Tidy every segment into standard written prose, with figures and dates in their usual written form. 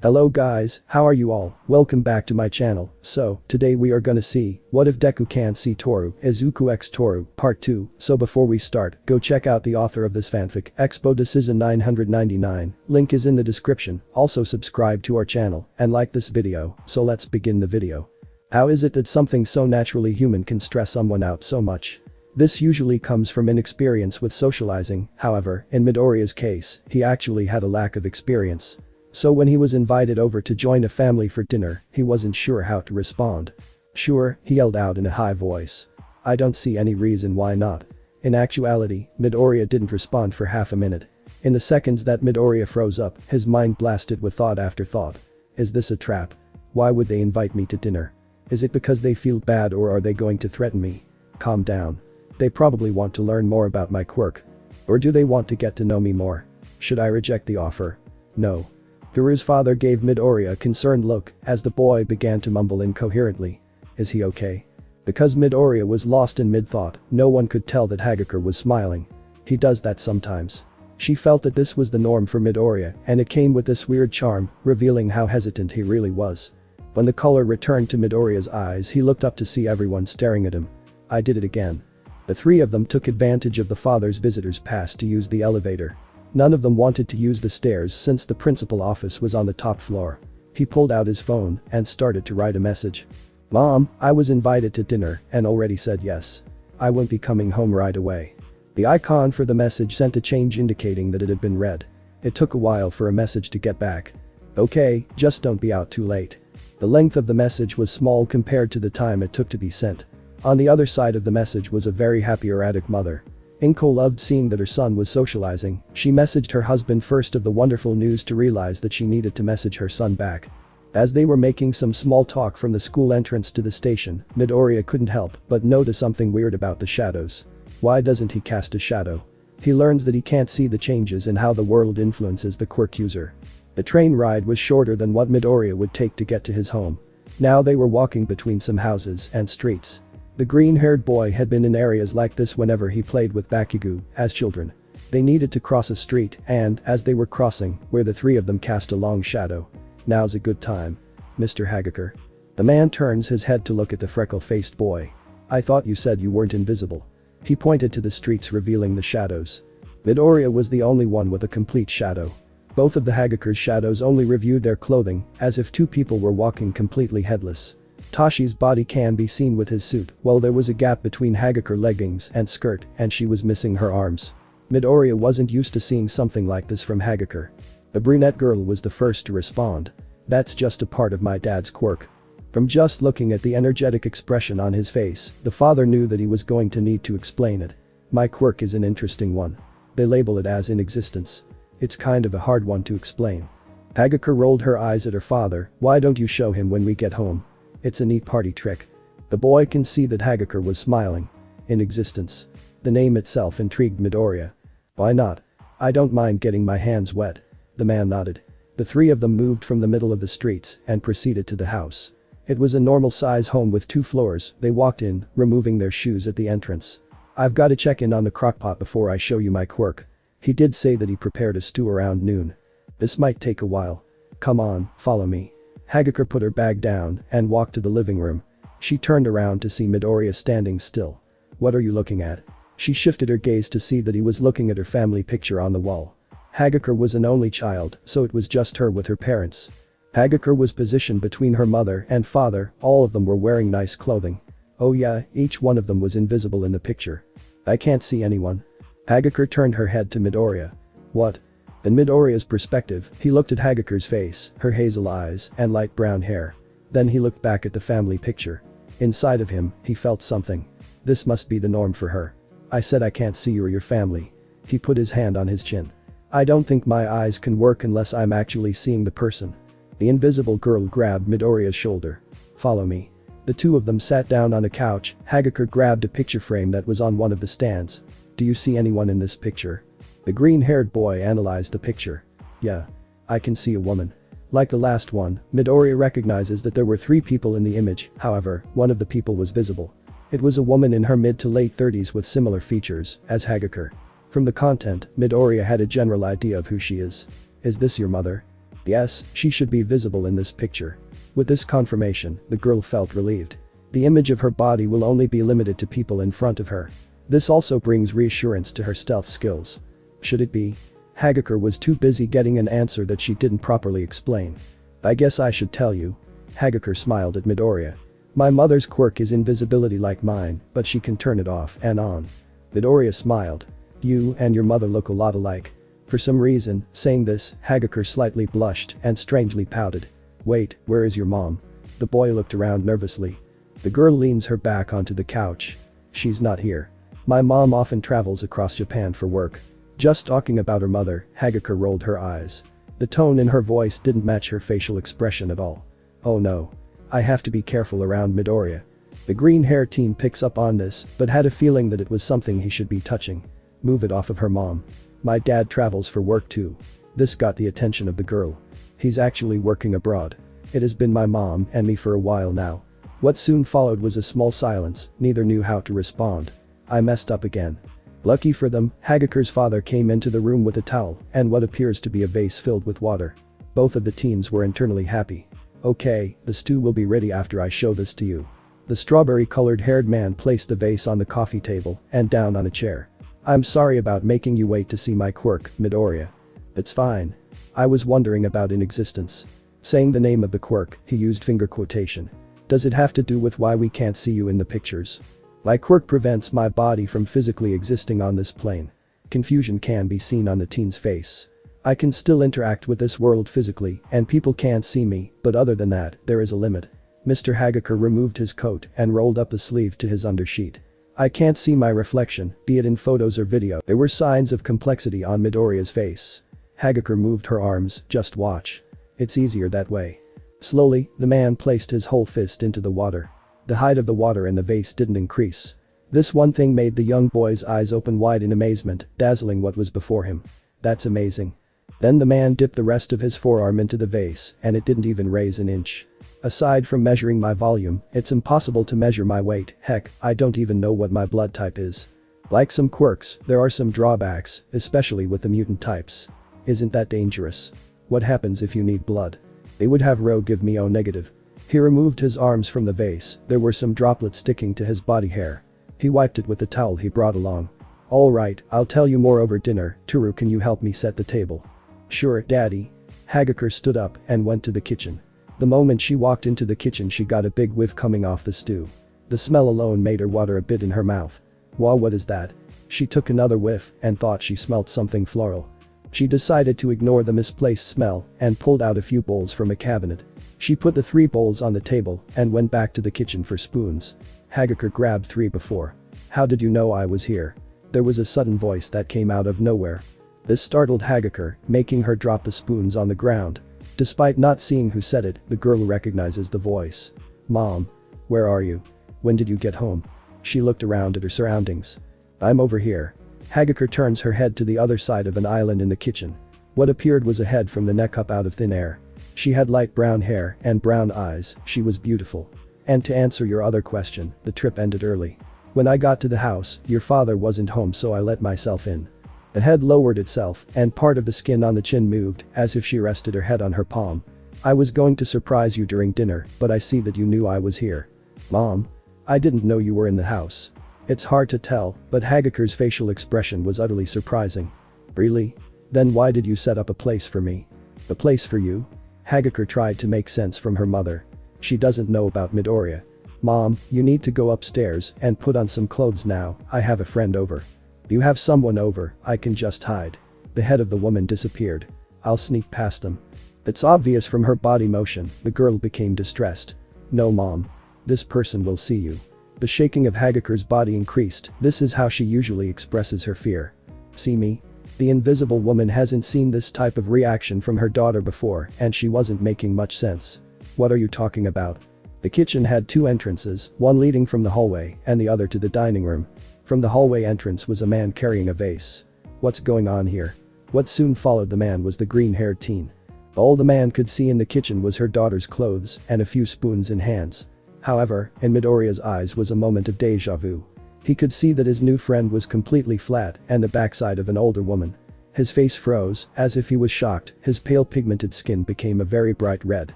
Hello guys, how are you all? Welcome back to my channel. So, today we are gonna see, what if Deku can't see Toru, Izuku x Toru, part 2. So before we start, go check out the author of this fanfic, Expo Decision 999, link is in the description, also subscribe to our channel, and like this video, so let's begin the video. How is it that something so naturally human can stress someone out so much? This usually comes from inexperience with socializing, however, in Midoriya's case, he actually had a lack of experience. So when he was invited over to join a family for dinner, he wasn't sure how to respond. Sure, he yelled out in a high voice. I don't see any reason why not. In actuality, Midoriya didn't respond for half a minute. In the seconds that Midoriya froze up, his mind blasted with thought after thought. Is this a trap? Why would they invite me to dinner? Is it because they feel bad or are they going to threaten me? Calm down. They probably want to learn more about my quirk. Or do they want to get to know me more? Should I reject the offer? No. Guru's father gave Midoriya a concerned look as the boy began to mumble incoherently. Is he okay? Because Midoriya was lost in mid-thought, no one could tell that Hagakure was smiling. He does that sometimes. She felt that this was the norm for Midoriya and it came with this weird charm, revealing how hesitant he really was. When the color returned to Midoriya's eyes, he looked up to see everyone staring at him. I did it again. The three of them took advantage of the father's visitor's pass to use the elevator. None of them wanted to use the stairs since the principal office was on the top floor. He pulled out his phone and started to write a message. Mom, I was invited to dinner and already said yes. I won't be coming home right away. The icon for the message sent a change indicating that it had been read. It took a while for a message to get back. Okay, just don't be out too late. The length of the message was small compared to the time it took to be sent. On the other side of the message was a very happy erratic mother. Inko loved seeing that her son was socializing. She messaged her husband first of the wonderful news to realize that she needed to message her son back. As they were making some small talk from the school entrance to the station, Midoriya couldn't help but notice something weird about the shadows. Why doesn't he cast a shadow? He learns that he can't see the changes in how the world influences the quirk user. The train ride was shorter than what Midoriya would take to get to his home. Now they were walking between some houses and streets. The green-haired boy had been in areas like this whenever he played with Bakugo as children. They needed to cross a street and, as they were crossing, where the three of them cast a long shadow. Now's a good time. Mr. Hagakure. The man turns his head to look at the freckle-faced boy. I thought you said you weren't invisible. He pointed to the streets revealing the shadows. Midoriya was the only one with a complete shadow. Both of the Hagakure's shadows only reviewed their clothing, as if two people were walking completely headless. Tashi's body can be seen with his suit, while there was a gap between Hagakure leggings and skirt and she was missing her arms. Midoriya wasn't used to seeing something like this from Hagakure. The brunette girl was the first to respond. That's just a part of my dad's quirk. From just looking at the energetic expression on his face, the father knew that he was going to need to explain it. My quirk is an interesting one. They label it as in existence. It's kind of a hard one to explain. Hagakure rolled her eyes at her father. Why don't you show him when we get home? It's a neat party trick. The boy can see that Hagakure was smiling. In existence. The name itself intrigued Midoriya. Why not? I don't mind getting my hands wet. The man nodded. The three of them moved from the middle of the streets and proceeded to the house. It was a normal-size home with 2 floors. They walked in, removing their shoes at the entrance. I've got to check in on the crockpot before I show you my quirk. He did say that he prepared a stew around noon. This might take a while. Come on, follow me. Hagakure put her bag down and walked to the living room. She turned around to see Midoriya standing still. What are you looking at? She shifted her gaze to see that he was looking at her family picture on the wall. Hagakure was an only child, so it was just her with her parents. Hagakure was positioned between her mother and father, all of them were wearing nice clothing. Oh yeah, each one of them was invisible in the picture. I can't see anyone. Hagakure turned her head to Midoriya. What? In Midoriya's perspective, he looked at Hagakure's face, her hazel eyes, and light brown hair. Then he looked back at the family picture. Inside of him, he felt something. This must be the norm for her. I said I can't see you or your family. He put his hand on his chin. I don't think my eyes can work unless I'm actually seeing the person. The invisible girl grabbed Midoriya's shoulder. Follow me. The two of them sat down on a couch. Hagakure grabbed a picture frame that was on one of the stands. Do you see anyone in this picture? The green-haired boy analyzed the picture. Yeah. I can see a woman. Like the last one, Midoriya recognizes that there were 3 people in the image, however, one of the people was visible. It was a woman in her mid to late 30s with similar features as Hagakure. From the content, Midoriya had a general idea of who she is. Is this your mother? Yes, she should be visible in this picture. With this confirmation, the girl felt relieved. The image of her body will only be limited to people in front of her. This also brings reassurance to her stealth skills. Should it be? Hagakure was too busy getting an answer that she didn't properly explain. I guess I should tell you. Hagakure smiled at Midoriya. My mother's quirk is invisibility like mine, but she can turn it off and on. Midoriya smiled. You and your mother look a lot alike. For some reason, saying this, Hagakure slightly blushed and strangely pouted. Wait, where is your mom? The boy looked around nervously. The girl leans her back onto the couch. She's not here. My mom often travels across Japan for work. Just talking about her mother, Hagakure rolled her eyes. The tone in her voice didn't match her facial expression at all. Oh no. I have to be careful around Midoriya. The green hair teen picks up on this, but had a feeling that it was something he should be touching. Move it off of her mom. My dad travels for work too. This got the attention of the girl. He's actually working abroad. It has been my mom and me for a while now. What soon followed was a small silence, neither knew how to respond. I messed up again. Lucky for them, Hagakure's father came into the room with a towel and what appears to be a vase filled with water. Both of the teens were internally happy. Okay, the stew will be ready after I show this to you. The strawberry-colored haired man placed the vase on the coffee table and down on a chair. I'm sorry about making you wait to see my quirk, Midoriya. It's fine. I was wondering about inexistence. Saying the name of the quirk, he used finger quotation. Does it have to do with why we can't see you in the pictures? My quirk prevents my body from physically existing on this plane. Confusion can be seen on the teen's face. I can still interact with this world physically and people can't see me, but other than that, there is a limit. Mr. Hagakure removed his coat and rolled up the sleeve to his undersheet. I can't see my reflection, be it in photos or video. There were signs of complexity on Midoriya's face. Hagakure moved her arms, just watch. It's easier that way. Slowly, the man placed his whole fist into the water. The height of the water in the vase didn't increase. This one thing made the young boy's eyes open wide in amazement, dazzling what was before him. That's amazing. Then the man dipped the rest of his forearm into the vase and it didn't even raise an inch. Aside from measuring my volume, it's impossible to measure my weight, heck, I don't even know what my blood type is. Like some quirks, there are some drawbacks, especially with the mutant types. Isn't that dangerous? What happens if you need blood? They would have Ro give me O negative. He removed his arms from the vase, there were some droplets sticking to his body hair. He wiped it with the towel he brought along. Alright, I'll tell you more over dinner. Toru, can you help me set the table? Sure, daddy. Hagakure stood up and went to the kitchen. The moment she walked into the kitchen she got a big whiff coming off the stew. The smell alone made her water a bit in her mouth. Wow, what is that? She took another whiff and thought she smelt something floral. She decided to ignore the misplaced smell and pulled out a few bowls from a cabinet. She put the 3 bowls on the table and went back to the kitchen for spoons. Hagakure grabbed 3 before. How did you know I was here? There was a sudden voice that came out of nowhere. This startled Hagakure, making her drop the spoons on the ground. Despite not seeing who said it, the girl recognizes the voice. Mom. Where are you? When did you get home? She looked around at her surroundings. I'm over here. Hagakure turns her head to the other side of an island in the kitchen. What appeared was a head from the neck up out of thin air. She had light brown hair and brown eyes, she was beautiful. And to answer your other question, the trip ended early. When I got to the house, your father wasn't home so I let myself in. The head lowered itself and part of the skin on the chin moved as if she rested her head on her palm. I was going to surprise you during dinner, but I see that you knew I was here. Mom? I didn't know you were in the house. It's hard to tell, but Hagakure's facial expression was utterly surprising. Really? Then why did you set up a place for me? A place for you? Hagakure tried to make sense from her mother. She doesn't know about Midoriya. Mom, you need to go upstairs and put on some clothes now, I have a friend over. You have someone over, I can just hide. The head of the woman disappeared. I'll sneak past them. It's obvious from her body motion, the girl became distressed. No mom. This person will see you. The shaking of Hagakure's body increased, this is how she usually expresses her fear. See me? The invisible woman hasn't seen this type of reaction from her daughter before and she wasn't making much sense. What are you talking about? The kitchen had 2 entrances, one leading from the hallway and the other to the dining room. From the hallway entrance was a man carrying a vase. What's going on here? What soon followed the man was the green-haired teen. All the man could see in the kitchen was her daughter's clothes and a few spoons in hands. However, in Midoriya's eyes was a moment of deja vu. He could see that his new friend was completely flat and the backside of an older woman. His face froze, as if he was shocked, his pale pigmented skin became a very bright red.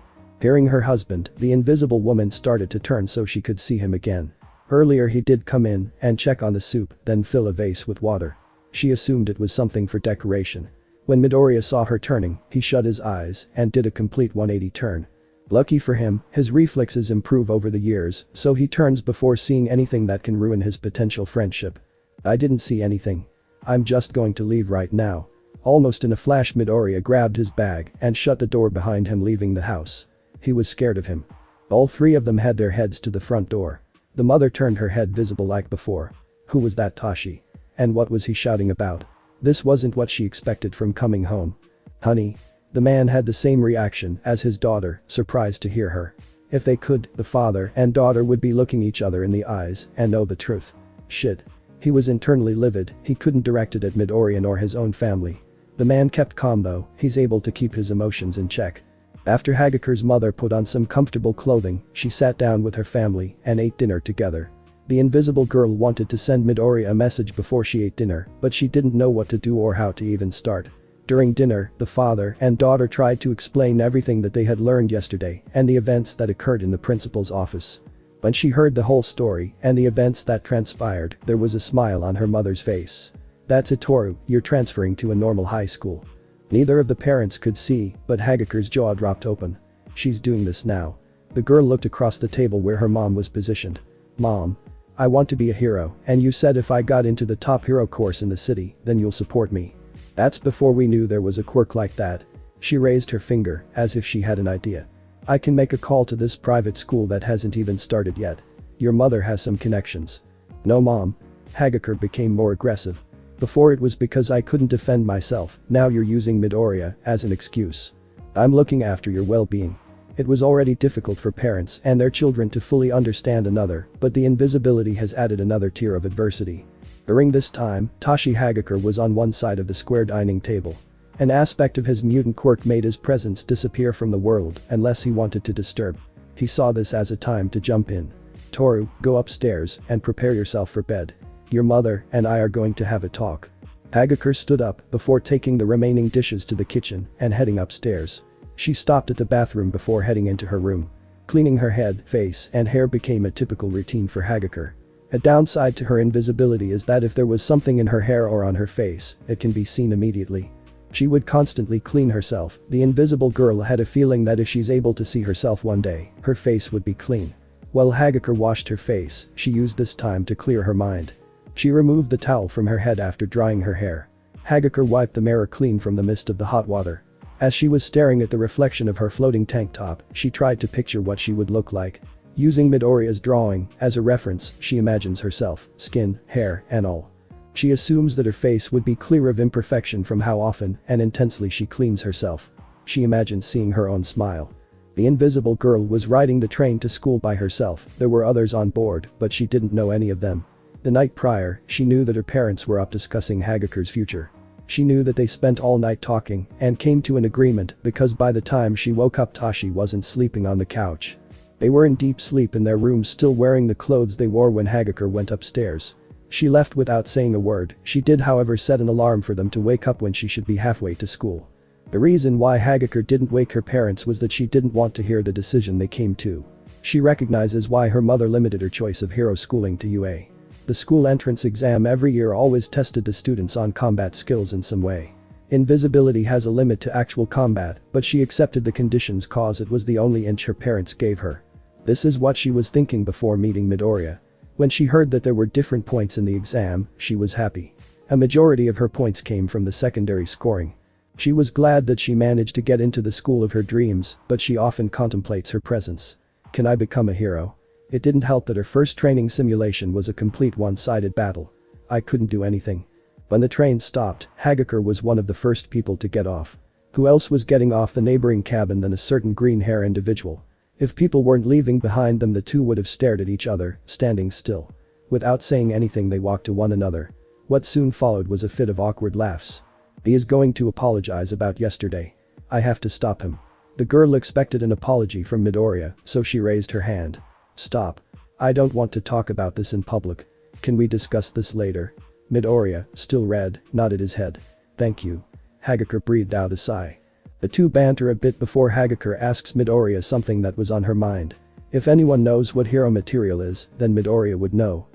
Hearing her husband, the invisible woman started to turn so she could see him again. Earlier he did come in and check on the soup, then fill a vase with water. She assumed it was something for decoration. When Midoriya saw her turning, he shut his eyes and did a complete 180 turn. Lucky for him, his reflexes improve over the years, so he turns before seeing anything that can ruin his potential friendship. I didn't see anything. I'm just going to leave right now. Almost in a flash Midoriya grabbed his bag and shut the door behind him, leaving the house. He was scared of him. All three of them had their heads to the front door. The mother turned her head visible like before. Who was that Tashi? And what was he shouting about? This wasn't what she expected from coming home. Honey. The man had the same reaction as his daughter, surprised to hear her. If they could, the father and daughter would be looking each other in the eyes and know the truth. Shit. He was internally livid, he couldn't direct it at Midoriya nor his own family. The man kept calm though, he's able to keep his emotions in check. After Hagakure's mother put on some comfortable clothing, she sat down with her family and ate dinner together. The invisible girl wanted to send Midoriya a message before she ate dinner, but she didn't know what to do or how to even start. During dinner, the father and daughter tried to explain everything that they had learned yesterday and the events that occurred in the principal's office. When she heard the whole story and the events that transpired, there was a smile on her mother's face. That's it, Toru, you're transferring to a normal high school. Neither of the parents could see, but Hagakure's jaw dropped open. She's doing this now. The girl looked across the table where her mom was positioned. Mom. I want to be a hero, and you said if I got into the top hero course in the city, then you'll support me. That's before we knew there was a quirk like that. She raised her finger, as if she had an idea. I can make a call to this private school that hasn't even started yet. Your mother has some connections. No mom. Hagakure became more aggressive. Before it was because I couldn't defend myself, now you're using Midoriya as an excuse. I'm looking after your well-being. It was already difficult for parents and their children to fully understand another, but the invisibility has added another tier of adversity. During this time, Tashi Hagakure was on one side of the square dining table. An aspect of his mutant quirk made his presence disappear from the world unless he wanted to disturb. He saw this as a time to jump in. Toru, go upstairs and prepare yourself for bed. Your mother and I are going to have a talk. Hagakure stood up before taking the remaining dishes to the kitchen and heading upstairs. She stopped at the bathroom before heading into her room. Cleaning her head, face and hair became a typical routine for Hagakure. A downside to her invisibility is that if there was something in her hair or on her face, it can be seen immediately. She would constantly clean herself. The invisible girl had a feeling that if she's able to see herself one day, her face would be clean. While Hagakure washed her face, she used this time to clear her mind. She removed the towel from her head after drying her hair. Hagakure wiped the mirror clean from the mist of the hot water. As she was staring at the reflection of her floating tank top, she tried to picture what she would look like. Using Midoriya's drawing as a reference, she imagines herself, skin, hair, and all. She assumes that her face would be clear of imperfection from how often and intensely she cleans herself. She imagines seeing her own smile. The invisible girl was riding the train to school by herself. There were others on board, but she didn't know any of them. The night prior, she knew that her parents were up discussing Hagakure's future. She knew that they spent all night talking and came to an agreement because by the time she woke up Tashi wasn't sleeping on the couch. They were in deep sleep in their room, still wearing the clothes they wore when Hagakure went upstairs. She left without saying a word. She did however set an alarm for them to wake up when she should be halfway to school. The reason why Hagakure didn't wake her parents was that she didn't want to hear the decision they came to. She recognizes why her mother limited her choice of hero schooling to UA. The school entrance exam every year always tested the students on combat skills in some way. Invisibility has a limit to actual combat, but she accepted the conditions cause it was the only inch her parents gave her. This is what she was thinking before meeting Midoriya. When she heard that there were different points in the exam, she was happy. A majority of her points came from the secondary scoring. She was glad that she managed to get into the school of her dreams, but she often contemplates her presence. Can I become a hero? It didn't help that her first training simulation was a complete one-sided battle. I couldn't do anything. When the train stopped, Hagakure was one of the first people to get off. Who else was getting off the neighboring cabin than a certain green-hair individual? If people weren't leaving behind them, the two would have stared at each other, standing still. Without saying anything, they walked to one another. What soon followed was a fit of awkward laughs. He is going to apologize about yesterday. I have to stop him. The girl expected an apology from Midoriya, so she raised her hand. Stop. I don't want to talk about this in public. Can we discuss this later? Midoriya, still red, nodded his head. Thank you. Hagakure breathed out a sigh. The two banter a bit before Hagakure asks Midoriya something that was on her mind. If anyone knows what hero material is, then Midoriya would know.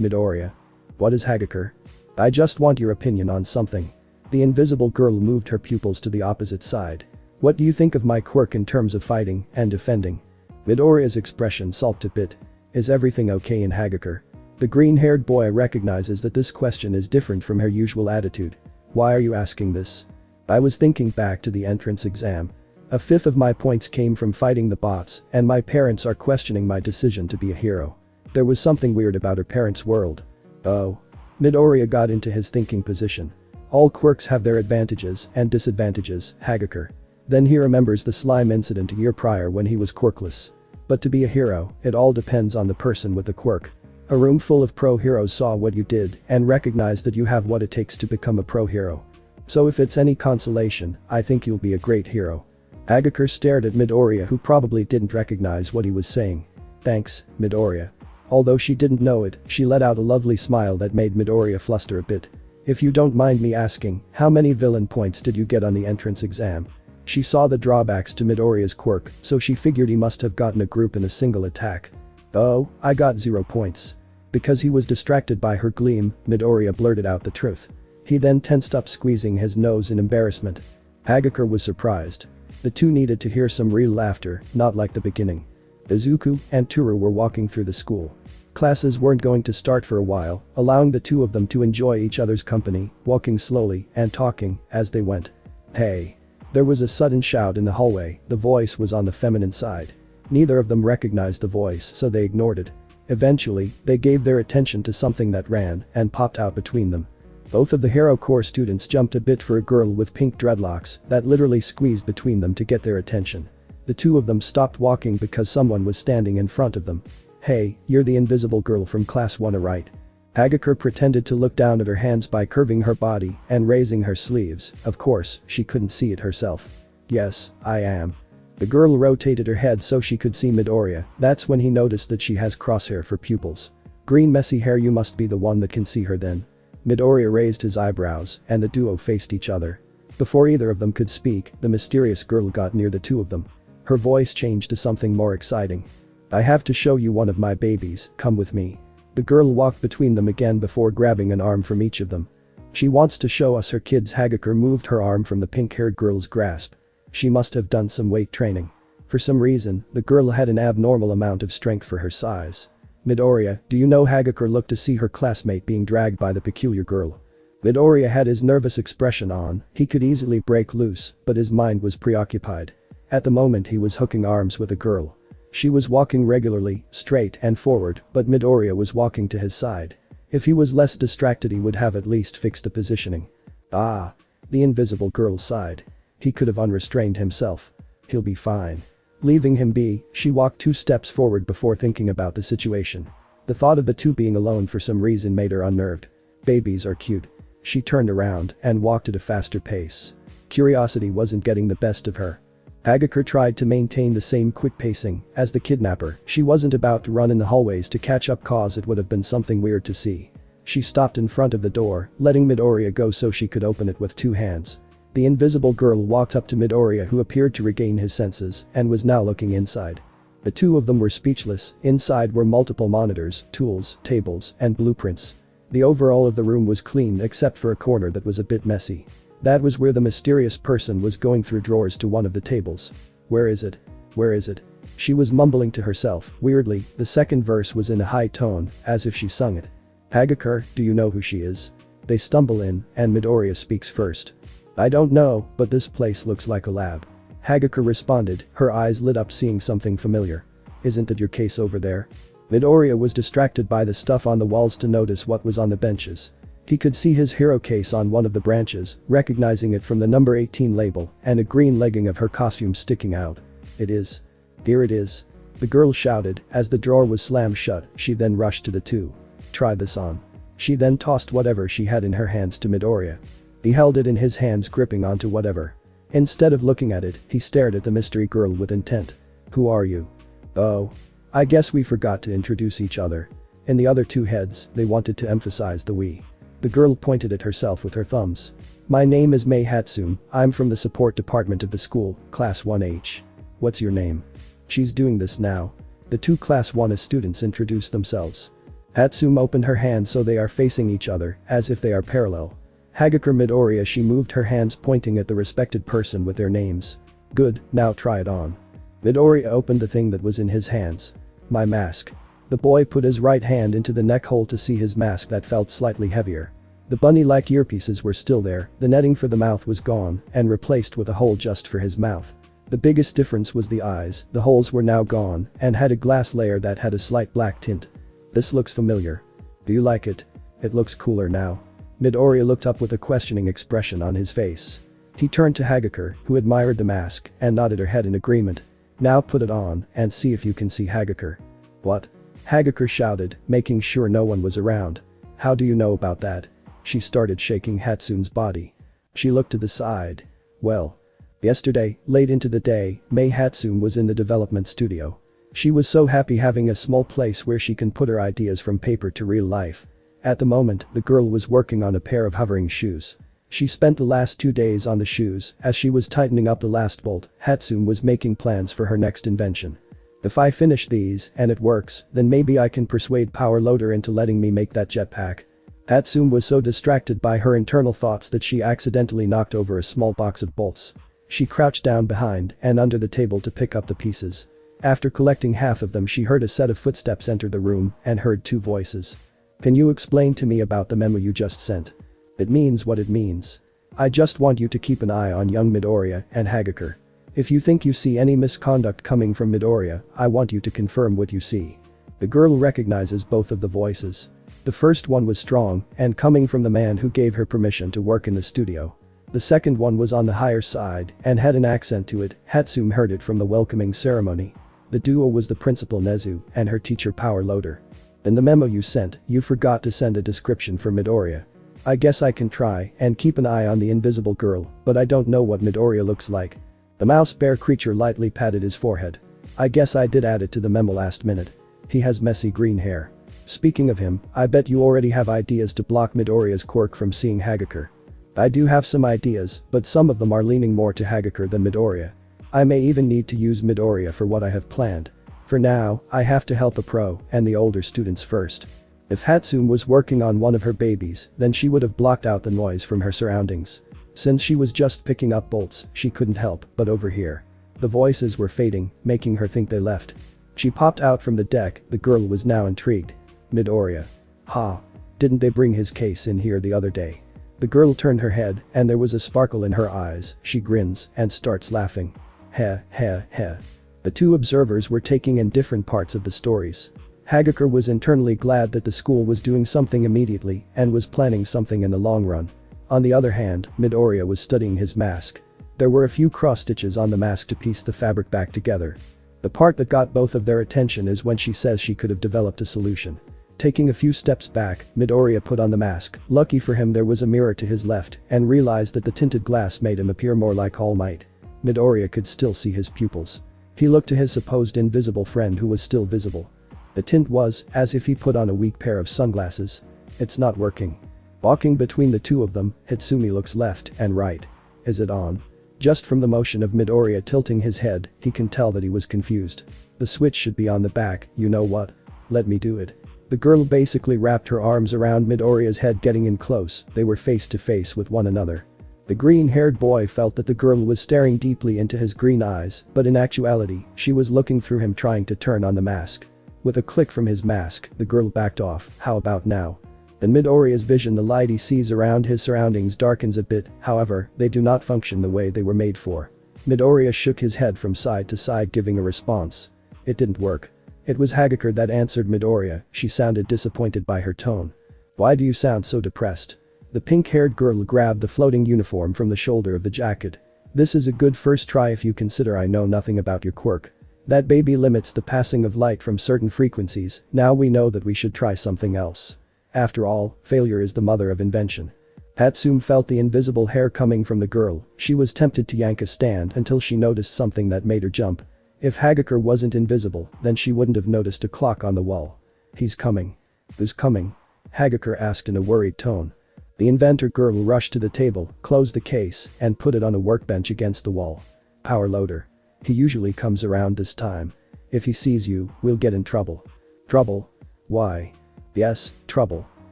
Midoriya. What is Hagakure? I just want your opinion on something. The invisible girl moved her pupils to the opposite side. What do you think of my quirk in terms of fighting and defending? Midoriya's expression sulked a bit. Is everything okay in Hagakure? The green-haired boy recognizes that this question is different from her usual attitude. Why are you asking this? I was thinking back to the entrance exam. A fifth of my points came from fighting the bots, and my parents are questioning my decision to be a hero. There was something weird about her parents' world. Oh. Midoriya got into his thinking position. All quirks have their advantages and disadvantages, Hagakure. Then he remembers the slime incident a year prior when he was quirkless. But to be a hero, it all depends on the person with the quirk. A room full of pro heroes saw what you did and recognized that you have what it takes to become a pro hero. So if it's any consolation, I think you'll be a great hero. Hagakure stared at Midoriya, who probably didn't recognize what he was saying. Thanks, Midoriya. Although she didn't know it, she let out a lovely smile that made Midoriya fluster a bit. If you don't mind me asking, how many villain points did you get on the entrance exam? She saw the drawbacks to Midoriya's quirk, so she figured he must have gotten a group in a single attack. Oh, I got 0 points. Because he was distracted by her gleam, Midoriya blurted out the truth. He then tensed up, squeezing his nose in embarrassment. Hagakure was surprised. The two needed to hear some real laughter, not like the beginning. Izuku and Toru were walking through the school. Classes weren't going to start for a while, allowing the two of them to enjoy each other's company, walking slowly and talking as they went. Hey. There was a sudden shout in the hallway. The voice was on the feminine side. Neither of them recognized the voice, so they ignored it. Eventually, they gave their attention to something that ran and popped out between them. Both of the Hero Corps students jumped a bit for a girl with pink dreadlocks that literally squeezed between them to get their attention. The two of them stopped walking because someone was standing in front of them. Hey, you're the invisible girl from class 1, right? Hagakure pretended to look down at her hands by curving her body and raising her sleeves. Of course, she couldn't see it herself. Yes, I am. The girl rotated her head so she could see Midoriya. That's when he noticed that she has crosshair for pupils. Green messy hair. You must be the one that can see her then. Midoriya raised his eyebrows and the duo faced each other. Before either of them could speak, the mysterious girl got near the two of them. Her voice changed to something more exciting. I have to show you one of my babies, come with me. The girl walked between them again before grabbing an arm from each of them. She wants to show us her kids. Hagakure moved her arm from the pink-haired girl's grasp. She must have done some weight training. For some reason, the girl had an abnormal amount of strength for her size. Midoriya, do you know? Hagakure looked to see her classmate being dragged by the peculiar girl. Midoriya had his nervous expression on. He could easily break loose, but his mind was preoccupied. At the moment he was hooking arms with a girl. She was walking regularly, straight and forward, but Midoriya was walking to his side. If he was less distracted he would have at least fixed the positioning. Ah. The invisible girl sighed. He could have unrestrained himself. He'll be fine. Leaving him be, she walked 2 steps forward before thinking about the situation. The thought of the two being alone for some reason made her unnerved. Babies are cute. She turned around and walked at a faster pace. Curiosity wasn't getting the best of her. Hagakure tried to maintain the same quick pacing as the kidnapper. She wasn't about to run in the hallways to catch up, cause it would have been something weird to see. She stopped in front of the door, letting Midoriya go so she could open it with 2 hands. The invisible girl walked up to Midoriya, who appeared to regain his senses and was now looking inside. The two of them were speechless. Inside were multiple monitors, tools, tables, and blueprints. The overall of the room was clean except for a corner that was a bit messy. That was where the mysterious person was going through drawers to one of the tables. Where is it? Where is it? She was mumbling to herself. Weirdly, the second verse was in a high tone, as if she sung it. Hagakure, do you know who she is? They stumble in, and Midoriya speaks first. I don't know, but this place looks like a lab. Hagakure responded, her eyes lit up seeing something familiar. Isn't that your case over there? Midoriya was distracted by the stuff on the walls to notice what was on the benches. He could see his hero case on one of the branches, recognizing it from the number 18 label and a green legging of her costume sticking out. It is. Here it is. The girl shouted as the drawer was slammed shut. She then rushed to the two. Try this on. She then tossed whatever she had in her hands to Midoriya. He held it in his hands, gripping onto whatever. Instead of looking at it, he stared at the mystery girl with intent. Who are you? Oh. I guess we forgot to introduce each other. In the other two heads, they wanted to emphasize the we. The girl pointed at herself with her thumbs. My name is Mei Hatsum, I'm from the support department of the school, class 1H. What's your name? She's doing this now. The two class 1A students introduce themselves. Hatsum opened her hands so they are facing each other, as if they are parallel. Hagakure Midoriya, she moved her hands pointing at the respected person with their names. Good, now try it on. Midoriya opened the thing that was in his hands. My mask. The boy put his right hand into the neck hole to see his mask that felt slightly heavier. The bunny-like earpieces were still there, the netting for the mouth was gone and replaced with a hole just for his mouth. The biggest difference was the eyes, the holes were now gone and had a glass layer that had a slight black tint. This looks familiar. Do you like it? It looks cooler now. Midoriya looked up with a questioning expression on his face. He turned to Hagakure, who admired the mask and nodded her head in agreement. Now put it on and see if you can see Hagakure. What? Hagakure shouted, making sure no one was around. How do you know about that? She started shaking Hatsum's body. She looked to the side. Well. Yesterday, late into the day, Mei Hatsum was in the development studio. She was so happy having a small place where she can put her ideas from paper to real life. At the moment, the girl was working on a pair of hovering shoes. She spent the last 2 days on the shoes. As she was tightening up the last bolt, Hatsum was making plans for her next invention. If I finish these and it works, then maybe I can persuade Power Loader into letting me make that jetpack. Hatsum was so distracted by her internal thoughts that she accidentally knocked over a small box of bolts. She crouched down behind and under the table to pick up the pieces. After collecting half of them, she heard a set of footsteps enter the room and heard two voices. Can you explain to me about the memo you just sent? It means what it means. I just want you to keep an eye on young Midoriya and Hagakure. If you think you see any misconduct coming from Midoriya, I want you to confirm what you see. The girl recognizes both of the voices. The first one was strong and coming from the man who gave her permission to work in the studio. The second one was on the higher side and had an accent to it. Hatsum heard it from the welcoming ceremony. The duo was the principal Nezu and her teacher Power Loader. In the memo you sent, you forgot to send a description for Midoriya. I guess I can try and keep an eye on the invisible girl, but I don't know what Midoriya looks like. The mouse bear creature lightly patted his forehead. I guess I did add it to the memo last minute. He has messy green hair. Speaking of him, I bet you already have ideas to block Midoriya's quirk from seeing Hagakure. I do have some ideas, but some of them are leaning more to Hagakure than Midoriya. I may even need to use Midoriya for what I have planned. For now, I have to help a pro and the older students first. If Hatsum was working on one of her babies, then she would have blocked out the noise from her surroundings. Since she was just picking up bolts, she couldn't help but overhear. The voices were fading, making her think they left. She popped out from the deck, the girl was now intrigued. Midoriya. Ha. Didn't they bring his case in here the other day? The girl turned her head and there was a sparkle in her eyes. She grins and starts laughing. Heh heh heh. The two observers were taking in different parts of the stories. Hagakure was internally glad that the school was doing something immediately and was planning something in the long run. On the other hand, Midoriya was studying his mask. There were a few cross stitches on the mask to piece the fabric back together. The part that got both of their attention is when she says she could have developed a solution. Taking a few steps back, Midoriya put on the mask. Lucky for him there was a mirror to his left and realized that the tinted glass made him appear more like All Might. Midoriya could still see his pupils. He looked to his supposed invisible friend who was still visible. The tint was as if he put on a weak pair of sunglasses. It's not working. Walking between the two of them, Hitsumi looks left and right. Is it on? Just from the motion of Midoriya tilting his head, he can tell that he was confused. The switch should be on the back, you know what? Let me do it. The girl basically wrapped her arms around Midoriya's head, getting in close. They were face to face with one another. The green-haired boy felt that the girl was staring deeply into his green eyes, but in actuality, she was looking through him, trying to turn on the mask. With a click from his mask, the girl backed off. How about now? In Midoriya's vision, the light he sees around his surroundings darkens a bit, however, they do not function the way they were made for. Midoriya shook his head from side to side, giving a response. It didn't work. It was Hagakure that answered Midoriya. She sounded disappointed by her tone. Why do you sound so depressed? The pink-haired girl grabbed the floating uniform from the shoulder of the jacket. This is a good first try if you consider I know nothing about your quirk. That baby limits the passing of light from certain frequencies. Now we know that we should try something else. After all, failure is the mother of invention. Hatsum felt the invisible hair coming from the girl. She was tempted to yank a stand until she noticed something that made her jump. If Hagakure wasn't invisible, then she wouldn't have noticed a clock on the wall. He's coming. Who's coming? Hagakure asked in a worried tone. The inventor girl rushed to the table, closed the case, and put it on a workbench against the wall. Power loader. He usually comes around this time. If he sees you, we'll get in trouble. Trouble? Why? Yes, trouble.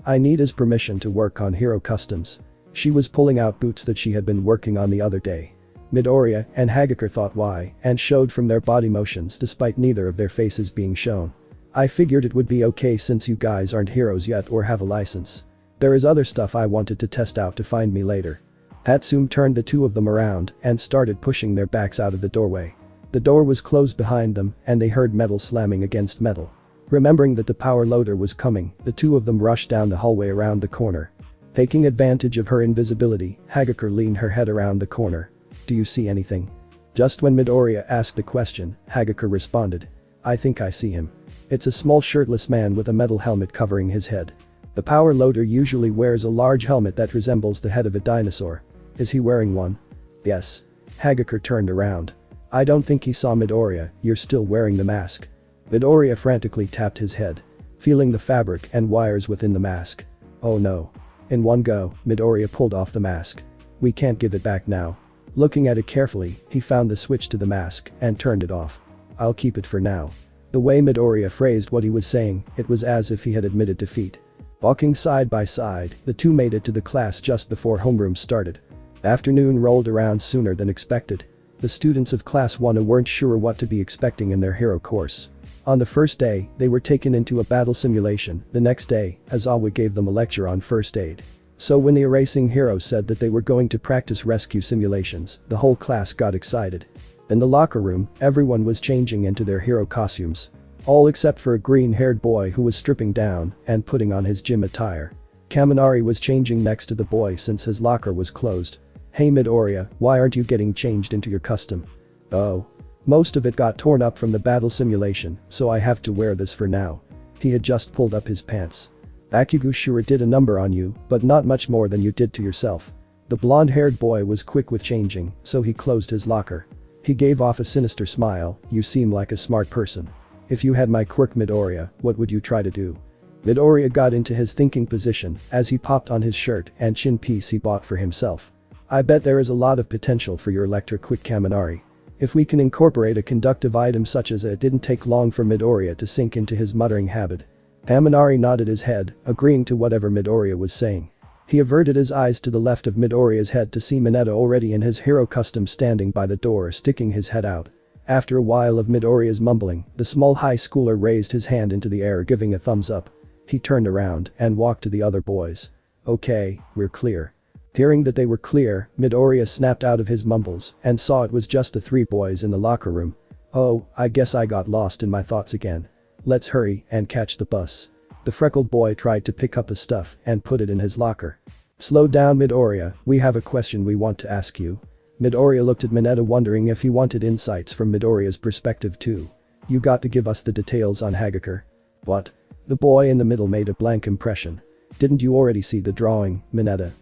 I need his permission to work on hero customs. She was pulling out boots that she had been working on the other day. Midoriya and Hagakure thought why and showed from their body motions despite neither of their faces being shown. I figured it would be okay since you guys aren't heroes yet or have a license. There is other stuff I wanted to test out to find me later. Hatsune turned the two of them around and started pushing their backs out of the doorway. The door was closed behind them and they heard metal slamming against metal. Remembering that the power loader was coming, the two of them rushed down the hallway around the corner. Taking advantage of her invisibility, Hagakure leaned her head around the corner. Do you see anything? Just when Midoriya asked the question, Hagakure responded. I think I see him. It's a small shirtless man with a metal helmet covering his head. The power loader usually wears a large helmet that resembles the head of a dinosaur. Is he wearing one? Yes. Hagakure turned around. I don't think he saw Midoriya, you're still wearing the mask. Midoriya frantically tapped his head, feeling the fabric and wires within the mask. Oh no. In one go, Midoriya pulled off the mask. We can't give it back now. Looking at it carefully, he found the switch to the mask and turned it off. I'll keep it for now. The way Midoriya phrased what he was saying, it was as if he had admitted defeat. Walking side by side, the two made it to the class just before homeroom started. Afternoon rolled around sooner than expected. The students of Class 1 weren't sure what to be expecting in their hero course. On the first day, they were taken into a battle simulation. The next day, Aizawa gave them a lecture on first aid. So when the erasing hero said that they were going to practice rescue simulations, the whole class got excited. In the locker room, everyone was changing into their hero costumes. All except for a green-haired boy who was stripping down and putting on his gym attire. Kaminari was changing next to the boy since his locker was closed. Hey Midoriya, why aren't you getting changed into your costume? Oh. Most of it got torn up from the battle simulation, so I have to wear this for now. He had just pulled up his pants. Bakugo sure did a number on you, but not much more than you did to yourself. The blonde-haired boy was quick with changing, so he closed his locker. He gave off a sinister smile. You seem like a smart person. If you had my quirk Midoriya, what would you try to do? Midoriya got into his thinking position as he popped on his shirt and chin piece he bought for himself. I bet there is a lot of potential for your electric quick Kaminari. If we can incorporate a conductive item such as it didn't take long for Midoriya to sink into his muttering habit. Kaminari nodded his head, agreeing to whatever Midoriya was saying. He averted his eyes to the left of Midoriya's head to see Mineta already in his hero costume standing by the door sticking his head out. After a while of Midoriya's mumbling, the small high schooler raised his hand into the air giving a thumbs up. He turned around and walked to the other boys. Okay, we're clear. Hearing that they were clear, Midoriya snapped out of his mumbles and saw it was just the three boys in the locker room. Oh, I guess I got lost in my thoughts again. Let's hurry and catch the bus. The freckled boy tried to pick up the stuff and put it in his locker. Slow down Midoriya, we have a question we want to ask you. Midoriya looked at Mineta wondering if he wanted insights from Midoriya's perspective too. You got to give us the details on Hagakure. What? The boy in the middle made a blank impression. Didn't you already see the drawing, Mineta?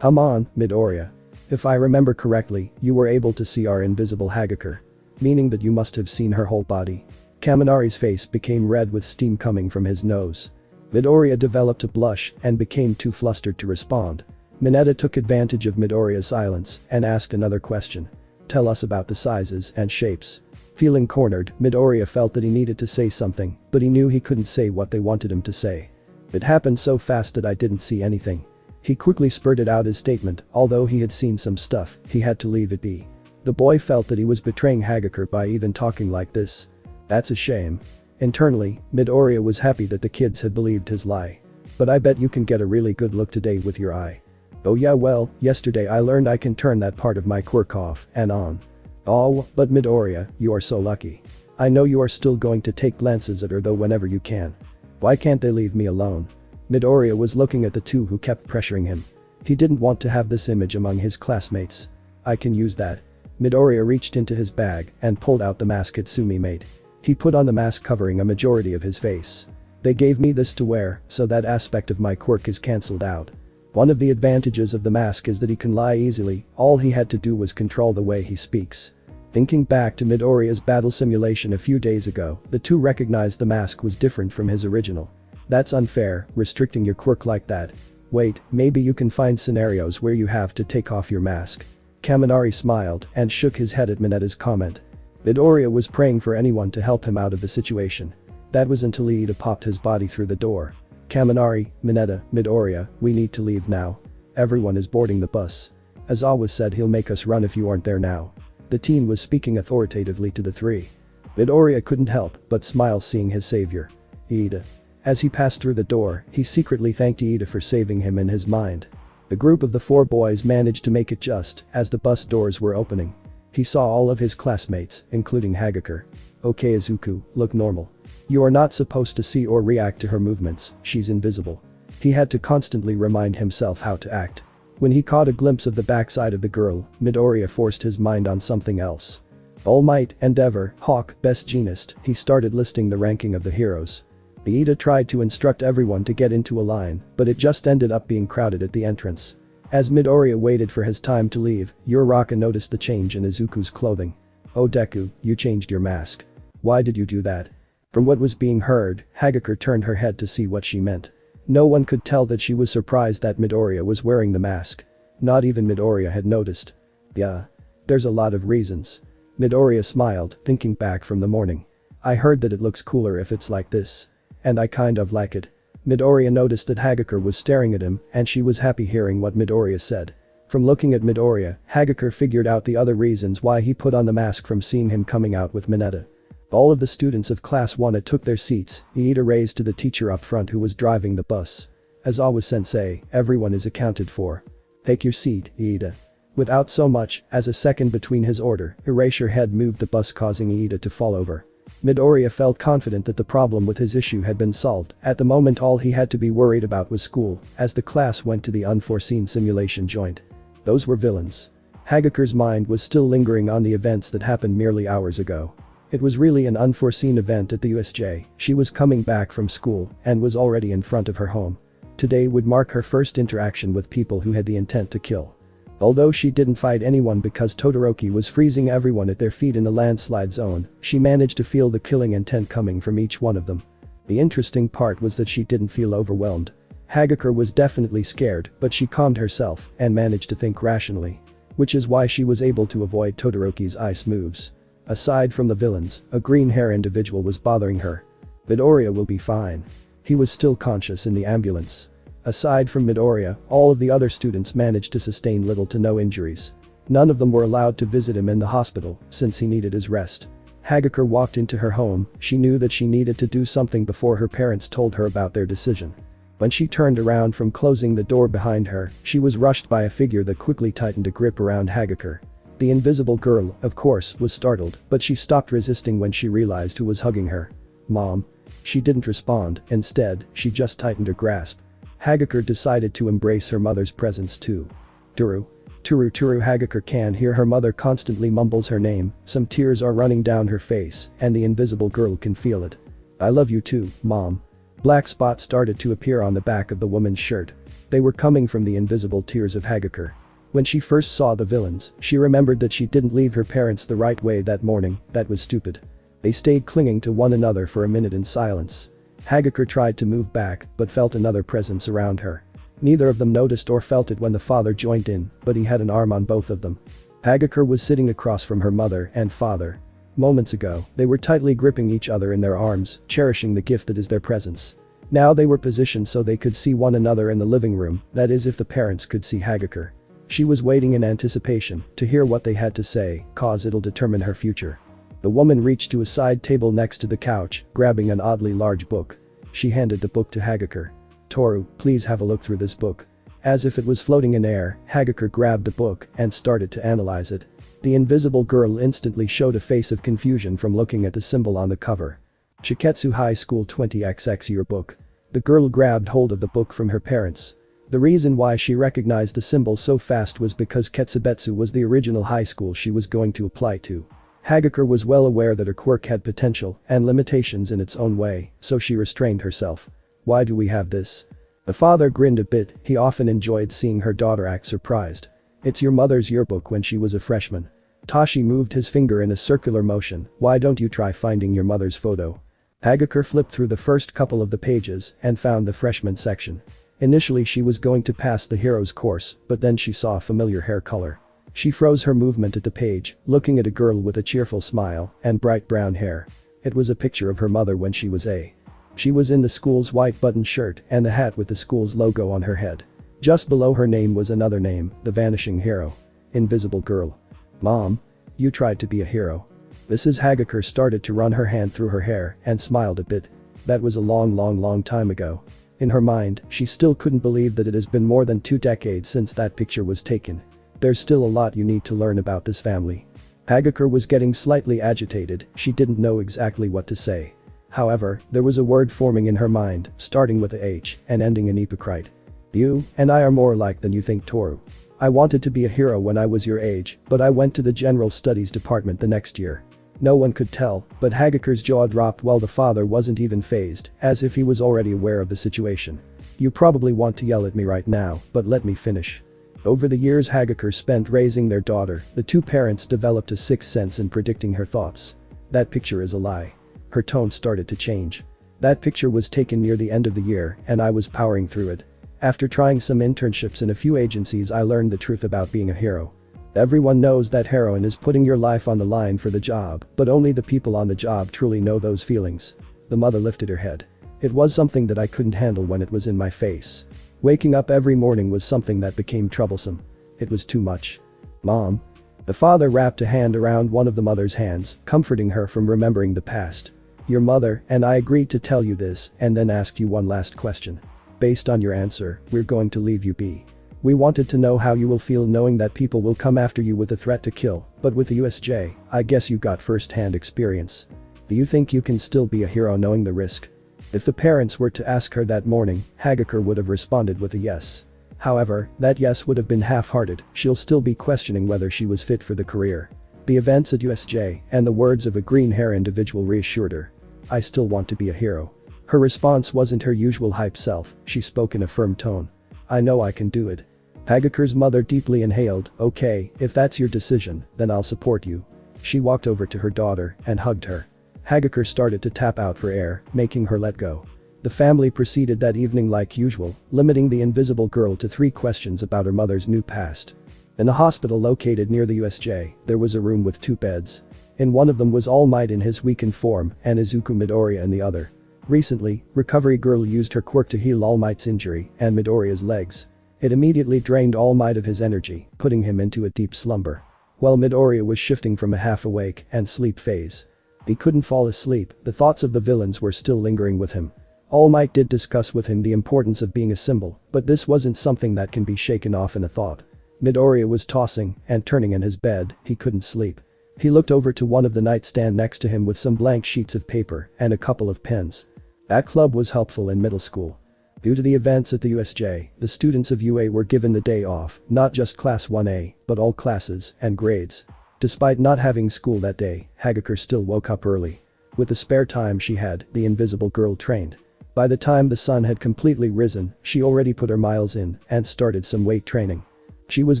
Come on, Midoriya. If I remember correctly, you were able to see our invisible Hagakure. Meaning that you must have seen her whole body. Kaminari's face became red with steam coming from his nose. Midoriya developed a blush and became too flustered to respond. Mineta took advantage of Midoriya's silence and asked another question. Tell us about the sizes and shapes. Feeling cornered, Midoriya felt that he needed to say something, but he knew he couldn't say what they wanted him to say. It happened so fast that I didn't see anything. He quickly spurted out his statement, although he had seen some stuff, he had to leave it be. The boy felt that he was betraying Hagakure by even talking like this. That's a shame. Internally, Midoriya was happy that the kids had believed his lie. But I bet you can get a really good look today with your eye. Oh yeah, well, yesterday I learned I can turn that part of my quirk off and on. Oh, but Midoriya, you are so lucky. I know you are still going to take glances at her though whenever you can. Why can't they leave me alone? Midoriya was looking at the two who kept pressuring him. He didn't want to have this image among his classmates. I can use that. Midoriya reached into his bag and pulled out the mask Hitsumi made. He put on the mask covering a majority of his face. They gave me this to wear, so that aspect of my quirk is cancelled out. One of the advantages of the mask is that he can lie easily, all he had to do was control the way he speaks. Thinking back to Midoriya's battle simulation a few days ago, the two recognized the mask was different from his original. That's unfair, restricting your quirk like that. Wait, maybe you can find scenarios where you have to take off your mask. Kaminari smiled and shook his head at Mineta's comment. Midoriya was praying for anyone to help him out of the situation. That was until Iida popped his body through the door. Kaminari, Mineta, Midoriya, we need to leave now. Everyone is boarding the bus. Aizawa said he'll make us run if you aren't there now. The teen was speaking authoritatively to the three. Midoriya couldn't help but smile seeing his savior. Iida. As he passed through the door, he secretly thanked Iida for saving him in his mind. The group of the four boys managed to make it just as the bus doors were opening. He saw all of his classmates, including Hagakure. Okay Izuku, look normal. You are not supposed to see or react to her movements, she's invisible. He had to constantly remind himself how to act. When he caught a glimpse of the backside of the girl, Midoriya forced his mind on something else. All Might, Endeavor, Hawk, Best Jeanist, he started listing the ranking of the heroes. Iida tried to instruct everyone to get into a line, but it just ended up being crowded at the entrance. As Midoriya waited for his time to leave, Uraraka noticed the change in Izuku's clothing. Oh Deku, you changed your mask. Why did you do that? From what was being heard, Hagakure turned her head to see what she meant. No one could tell that she was surprised that Midoriya was wearing the mask. Not even Midoriya had noticed. Yeah. There's a lot of reasons. Midoriya smiled, thinking back from the morning. I heard that it looks cooler if it's like this. And I kind of like it. Midoriya noticed that Hagakure was staring at him and she was happy hearing what Midoriya said. From looking at Midoriya, Hagakure figured out the other reasons why he put on the mask from seeing him coming out with Mineta. All of the students of class 1 took their seats, Iida raised to the teacher up front who was driving the bus. Aizawa-sensei, everyone is accounted for. Take your seat, Iida. Without so much as a second between his order, Erasure Head moved the bus causing Iida to fall over. Midoriya felt confident that the problem with his issue had been solved. At the moment all he had to be worried about was school, as the class went to the unforeseen simulation joint. Those were villains. Hagakure's mind was still lingering on the events that happened merely hours ago. It was really an unforeseen event at the USJ. She was coming back from school and was already in front of her home. Today would mark her first interaction with people who had the intent to kill. Although she didn't fight anyone because Todoroki was freezing everyone at their feet in the landslide zone, she managed to feel the killing intent coming from each one of them. The interesting part was that she didn't feel overwhelmed. Hagakure was definitely scared, but she calmed herself and managed to think rationally. Which is why she was able to avoid Todoroki's ice moves. Aside from the villains, a green-hair individual was bothering her. Midoriya will be fine. He was still conscious in the ambulance. Aside from Midoriya, all of the other students managed to sustain little to no injuries. None of them were allowed to visit him in the hospital since he needed his rest. Hagakure walked into her home, she knew that she needed to do something before her parents told her about their decision. When she turned around from closing the door behind her, she was rushed by a figure that quickly tightened a grip around Hagakure. The invisible girl, of course, was startled, but she stopped resisting when she realized who was hugging her. Mom. She didn't respond, instead, she just tightened her grasp. Hagakure decided to embrace her mother's presence too. Toru. Hagakure can hear her mother constantly mumbles her name, some tears are running down her face, and the invisible girl can feel it. I love you too, Mom. Black spots started to appear on the back of the woman's shirt. They were coming from the invisible tears of Hagakure. When she first saw the villains, she remembered that she didn't leave her parents the right way that morning, that was stupid. They stayed clinging to one another for a minute in silence. Hagakure tried to move back, but felt another presence around her. Neither of them noticed or felt it when the father joined in, but he had an arm on both of them. Hagakure was sitting across from her mother and father. Moments ago, they were tightly gripping each other in their arms, cherishing the gift that is their presence. Now they were positioned so they could see one another in the living room, that is if the parents could see Hagakure. She was waiting in anticipation to hear what they had to say, cause it'll determine her future. The woman reached to a side table next to the couch, grabbing an oddly large book. She handed the book to Hagakure. Toru, please have a look through this book. As if it was floating in air, Hagakure grabbed the book and started to analyze it. The invisible girl instantly showed a face of confusion from looking at the symbol on the cover. Shiketsu High School 20XX Yearbook. The girl grabbed hold of the book from her parents. The reason why she recognized the symbol so fast was because Ketsubetsu was the original high school she was going to apply to. Hagakure was well aware that her quirk had potential and limitations in its own way, so she restrained herself. Why do we have this? The father grinned a bit, he often enjoyed seeing her daughter act surprised. It's your mother's yearbook when she was a freshman. Tashi moved his finger in a circular motion, why don't you try finding your mother's photo? Hagakure flipped through the first couple of the pages and found the freshman section. Initially she was going to pass the hero's course, but then she saw a familiar hair color. She froze her movement at the page, looking at a girl with a cheerful smile and bright brown hair. It was a picture of her mother when she was a. She was in the school's white button shirt and the hat with the school's logo on her head. Just below her name was another name, the vanishing hero. Invisible girl. Mom? You tried to be a hero. Mrs. Hagakure started to run her hand through her hair and smiled a bit. That was a long time ago. In her mind, she still couldn't believe that it has been more than 2 decades since that picture was taken. There's still a lot you need to learn about this family. Hagakure was getting slightly agitated, she didn't know exactly what to say. However, there was a word forming in her mind, starting with a H and ending in hypocrite. You and I are more alike than you think, Toru. I wanted to be a hero when I was your age, but I went to the general studies department the next year. No one could tell, but Hagakure's jaw dropped while the father wasn't even fazed, as if he was already aware of the situation. You probably want to yell at me right now, but let me finish. Over the years Hagakure spent raising their daughter, the 2 parents developed a sixth sense in predicting her thoughts. That picture is a lie. Her tone started to change. That picture was taken near the end of the year and I was powering through it. After trying some internships in a few agencies I learned the truth about being a hero. Everyone knows that heroine is putting your life on the line for the job, but only the people on the job truly know those feelings. The mother lifted her head. It was something that I couldn't handle when it was in my face. Waking up every morning was something that became troublesome. It was too much. Mom? The father wrapped a hand around one of the mother's hands, comforting her from remembering the past. Your mother and I agreed to tell you this and then ask you one last question. Based on your answer, we're going to leave you be. We wanted to know how you will feel knowing that people will come after you with a threat to kill, but with the USJ, I guess you got first-hand experience. Do you think you can still be a hero knowing the risk? If the parents were to ask her that morning, Hagakure would have responded with a yes. However, that yes would have been half-hearted, she'll still be questioning whether she was fit for the career. The events at USJ and the words of a green-hair individual reassured her. I still want to be a hero. Her response wasn't her usual hype self, she spoke in a firm tone. I know I can do it. Hagakure's mother deeply inhaled, okay, if that's your decision, then I'll support you. She walked over to her daughter and hugged her. Hagakure started to tap out for air, making her let go. The family proceeded that evening like usual, limiting the invisible girl to 3 questions about her mother's new past. In a hospital located near the USJ, there was a room with 2 beds. In one of them was All Might in his weakened form and Izuku Midoriya in the other. Recently, Recovery Girl used her quirk to heal All Might's injury and Midoriya's legs. It immediately drained All Might of his energy, putting him into a deep slumber. While Midoriya was shifting from a half-awake and sleep phase. He couldn't fall asleep, the thoughts of the villains were still lingering with him. All Might did discuss with him the importance of being a symbol, but this wasn't something that can be shaken off in a thought. Midoriya was tossing and turning in his bed, he couldn't sleep. He looked over to one of the nightstand next to him with some blank sheets of paper and a couple of pens. That club was helpful in middle school. Due to the events at the USJ, the students of UA were given the day off, not just class 1A, but all classes and grades. Despite not having school that day, Hagakure still woke up early. With the spare time she had, the invisible girl trained. By the time the sun had completely risen, she already put her miles in and started some weight training. She was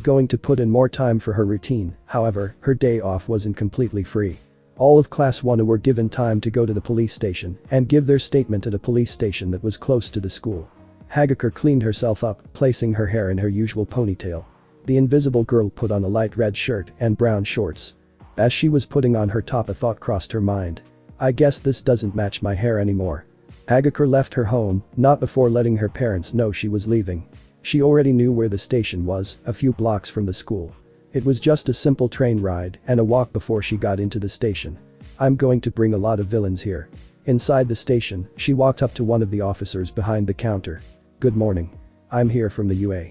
going to put in more time for her routine, however, her day off wasn't completely free. All of class 1 were given time to go to the police station and give their statement at a police station that was close to the school. Hagakure cleaned herself up, placing her hair in her usual ponytail. The invisible girl put on a light red shirt and brown shorts. As she was putting on her top, a thought crossed her mind. I guess this doesn't match my hair anymore. Hagakure left her home, not before letting her parents know she was leaving. She already knew where the station was, a few blocks from the school. It was just a simple train ride and a walk before she got into the station. I'm going to bring a lot of villains here. Inside the station, she walked up to one of the officers behind the counter. Good morning. I'm here from the UA.